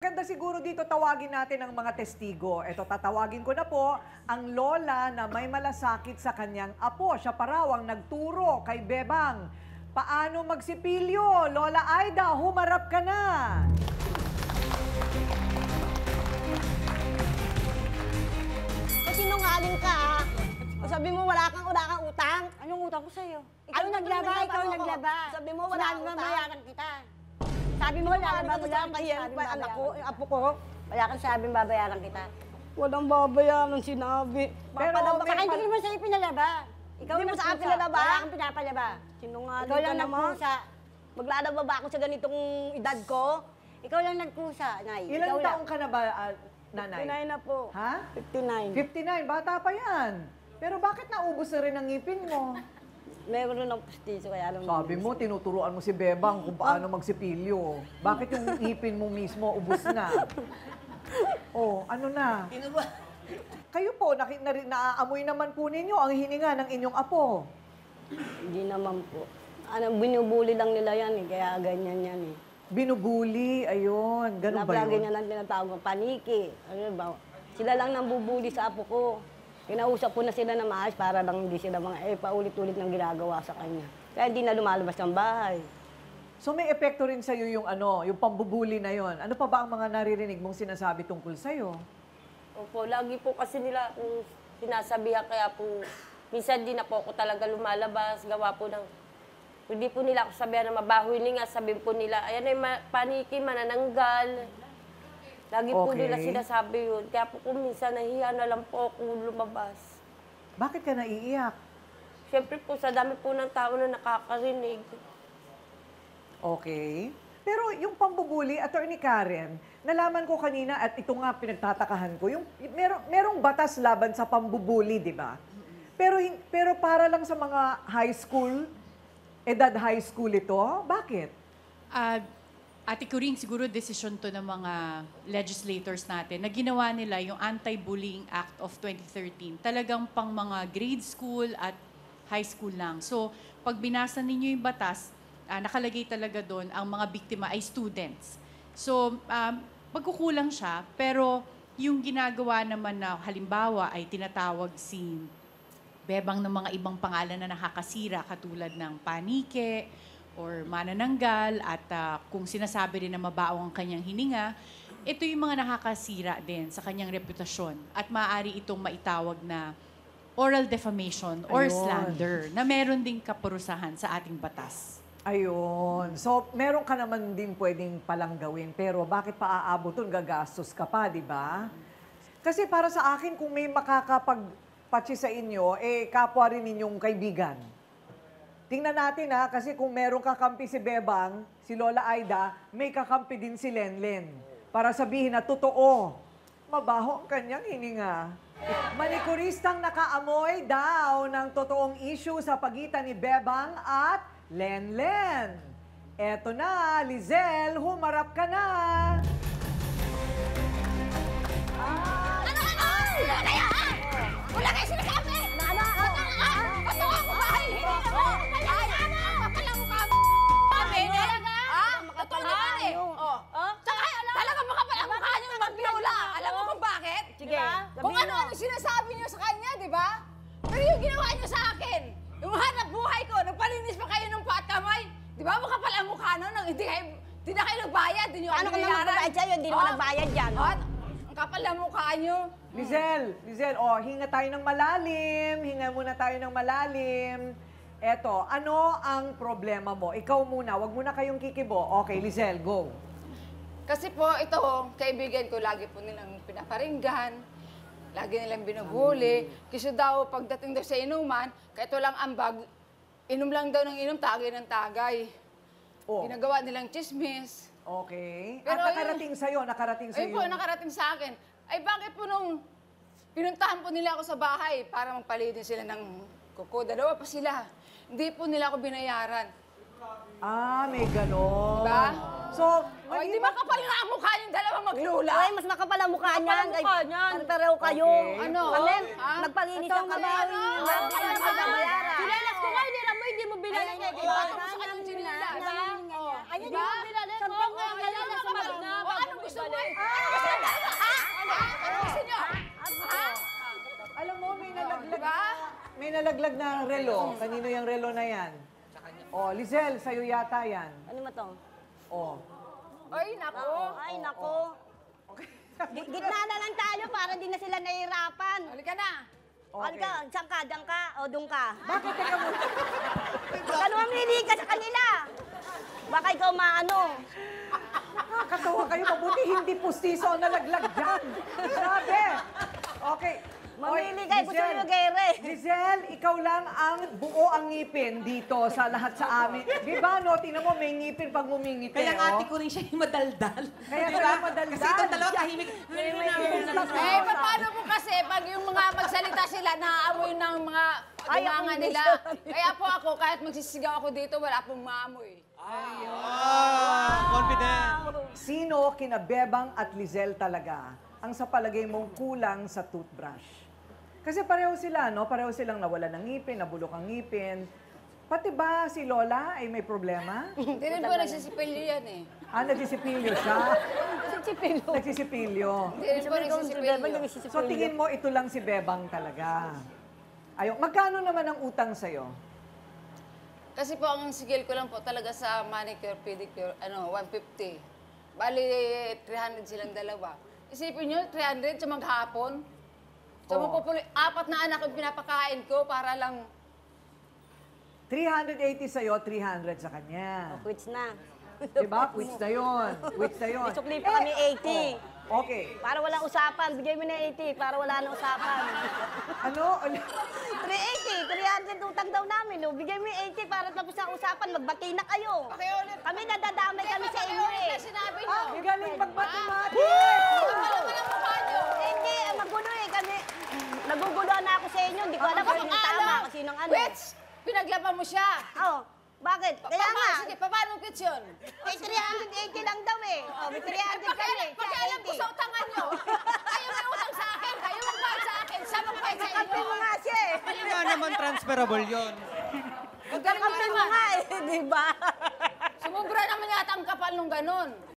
maganda siguro dito tawagin natin ang mga testigo. Ito, tatawagin ko na po ang lola na may malasakit sa kanyang apo. Siya pa raw ang nagturo kay Bebang. Paano magsipilyo? Lola Aida, humarap ka na! Sinungaling ka, ha? Sabi mo wala kang utang. Anong utang ko sa'yo? Ikaw naglaba, ikaw naglaba. Sabi mo wala kang babayaran kita. Sabi mo lalaba mo lang kaya ang anak ko, yung apo ko. Wala kang sabing babayaran kita. Walang babayaran sinabi. Pero baka hindi mo sa'yo pinalaba. Ikaw mo sa akin pinalaba. Wala kang pinapalaba. Sinungaling ka naman. Ikaw lang nagkusa. Maglalaba ba ako sa ganitong edad ko? Ikaw lang nagkusa, Nay. Ilang taong ka na ba, nanay? 59 na po. Ha? 59. 59, bata pa yan. Pero bakit naubos na rin ang ngipin mo? Meron ng pustiso kaya alam mo. Sabi mo, tinuturuan mo si Bebang kung paano magsipilyo. Bakit yung ngipin mo mismo ubos na? Oh, ano na? Kayo po, naaamoy naman po ninyo ang hininga ng inyong apo. Hindi naman po. Binubuli lang nila yan eh, kaya ganyan yan eh. Binubuli, ayun. Ganun ba Lagi yun? niya lang tinatawag ng paniki. Ano ba? Sila lang nang bubuli sa apo ko. Kinausap ko na sila na maayos para lang hindi sila paulit-ulit ng ginagawa sa kanya. Kaya hindi na lumalabas ng bahay. So may epekto rin sa'yo yung yung pambubuli na yon. Ano pa ba ang mga naririnig mong sinasabi tungkol sa'yo? Opo, lagi po kasi nila kung sinasabihan kaya po, minsan di na po ako talaga lumalabas, gawa po ng, hindi po nila ako sabihan na mabaho nga, sabihin po nila, ayan ay paniki, manananggal. Lagi po nila sinasabi yun. Kaya po kung minsan nahiya na lang po ako lumabas. Bakit ka naiiyak? Siyempre po, sa dami po ng tao na nakakarinig. Okay. Pero yung pambubuli, Attorney Karen, nalaman ko kanina at ito nga pinagtatakahan ko, yung merong batas laban sa pambubuli, di ba? Pero para lang sa mga high school, edad high school ito, bakit? Ate Corinne, siguro desisyon to ng mga legislators natin na ginawa nila yung Anti-Bullying Act of 2013. Talagang pang mga grade school at high school lang. So, pag binasa ninyo yung batas, nakalagay talaga doon ang mga biktima ay students. So, pagkukulang siya, pero yung ginagawa naman na halimbawa ay tinatawag si Bebang ng mga ibang pangalan na nakakasira katulad ng panike, or manananggal, at kung sinasabi rin na mabaong ang kanyang hininga, ito yung mga nakakasira din sa kanyang reputasyon. At maaari itong maitawag na oral defamation or slander na meron ding kaparusahan sa ating batas. Ayun. So, meron ka naman din pwedeng palang gawin, pero bakit pa aabot doon? Gagastos ka pa, di ba? Kasi para sa akin, kung may makakapagpatsi sa inyo, kapwa rin ninyong kaibigan. Tingnan natin kasi kung merong kakampi si Bebang, si Lola Aida, may kakampi din si Lenlen. Para sabihin na totoo, mabaho ang kanyang hininga. Manikuristang nakaamoy daw ng totoong issue sa pagitan ni Bebang at Lenlen. Eto na, Lizelle, humarap ka na! Wala kayo, ha? Wala kayo sinasabi! Totoo ko ba? Hindi ko! Kung ano-ano sinasabi niyo sa kanya, di ba? Pero yung ginawa niyo sa akin, yung hanap buhay ko, nagpalinis pa kayo ng patamay, di ba? Makapal ang mukha nun, hindi na kayo nagbayad, hindi nyo Paano ka naman magbayad sa'yo? Hindi naman nagbayad dyan. Ang kapal ang mukha niyo. Lizelle, hinga tayo ng malalim. Hinga muna tayo ng malalim. Eto, ano ang problema mo? Ikaw muna, wag muna kayong kikibo. Okay, Lizelle, go. Kasi po, ito, kaibigan ko, lagi po nilang pinaparinggan. Lagi nilang binubuli. Kasi daw, pagdating daw sa inuman, kahit walang ambag, inom lang daw ng inom, tagay ng tagay. Oh. Ginagawa nilang chismis. Okay. Pero at nakarating sa'yo, Ayun po, nakarating sa akin. Ay, bakit po nung pinuntahan po nila ako sa bahay para magpalinis sila ng kuko, dalawa pa sila. Hindi po nila ako binayaran. May ganon. Diba? So, Di ba kapal nga ang mukha yung dalawang maglula? Ay, mas makapal ang mukha niyan. Pareho kayo. Okay. Ano? Kami, Ha? nagpalinis ang kami. Sinelas ko nga, hindi mo binalik. Sa kanyang sinila. Ayun Diba? yung binalik ko. Anong gusto mo? nilaglag na relo? Kanino yung relo na yan? Oh, Lizelle, sa'yo yata yan. Ano mo to? Oh. Ay, nako. Ay, nako. Gitna na lang tayo para di na sila nahihirapan. Halika na. Halika, saan ka? Diyan ka? O doon ka? Bakit teka muna? Baka mamili ka sa kanila. Baka ikaw maano. Nakakatawa kayo. Mabuti hindi pustiso ang nalaglag dyan. Grabe. Okay. Mamili Oy, kayo, gusto Lizelle. nyo gere. Lizelle, ikaw lang ang buo ang ngipin dito sa lahat sa amin. Di ba, no? Tingnan mo, may ngipin pag ngumingiti. Kaya oh. ate ko rin siya yung madaldal. Kaya Di siya ba? yung madaldal. Kasi itong dalawa tahimik. Eh, paano po kasi pag yung mga magsalita sila, naaamoy ng mga Ay, gumanga ako hindi nila. siya. Kaya po ako, kahit magsisigaw ako dito, wala pong maamoy. Confident. Sino kina Bebang at Lizelle talaga ang sa palagay mong kulang sa toothbrush? Kasi pareho sila, no? Pareho silang nawala ng ngipin, nabulok ang ngipin. Pati ba si Lola ay may problema? Hindi rin po nagsisipilyo yan eh. Ah, nagsisipilyo siya. Sipilo. Nagsisipilyo. Hindi rin po nagsisipilyo. So tingin mo, ito lang si Bebang talaga. Ayaw. Magkano naman ang utang sa'yo? Kasi po, ang sigil ko lang po talaga sa manicure, pedicure, 150. Bali, 300 silang dalawa. Isipin nyo, 300 sa maghapon. So, Oo. apat na anak yung pinapakain ko para lang 380 sa'yo, 300 sa kanya. Quits na. Diba? Quits na yun. Quits na yun. Sukli pa kami 80. Okay. Para walang usapan. Bigay mo na 80 para wala na usapan. Ano? 380, 300 utang daw namin. No? Bigay mo yung 80 para tapos na usapan. Magbati na kayo. pakiulit. Kami nadadamay kami sa inyo Pakiulit eh. na sinabi nyo. Ah, galing mag-mathematics! Wala mo lang mukha nyo. Hindi, magulo eh kami. Naguguluhan na ako sa inyo. Hindi ko alam kung sino tama, kung sinong ano. Which, pinaglaban mo siya. Oh, bakit? Kaya nga. Sige, paano quits yun? Eh, 380 lang daw eh. Oh, may 300 kami. Pakialam ko sa utangan nyo. Kayo may utang sa akin. Kayo ang bayad sa akin. Siya magbayad sa Kampi inyo. mo nga siya eh. Hindi nga naman transferable yun. Ang galing mo Kampi mo naman. nga eh, di ba? Sumubra naman yata ang kapal nung ganun.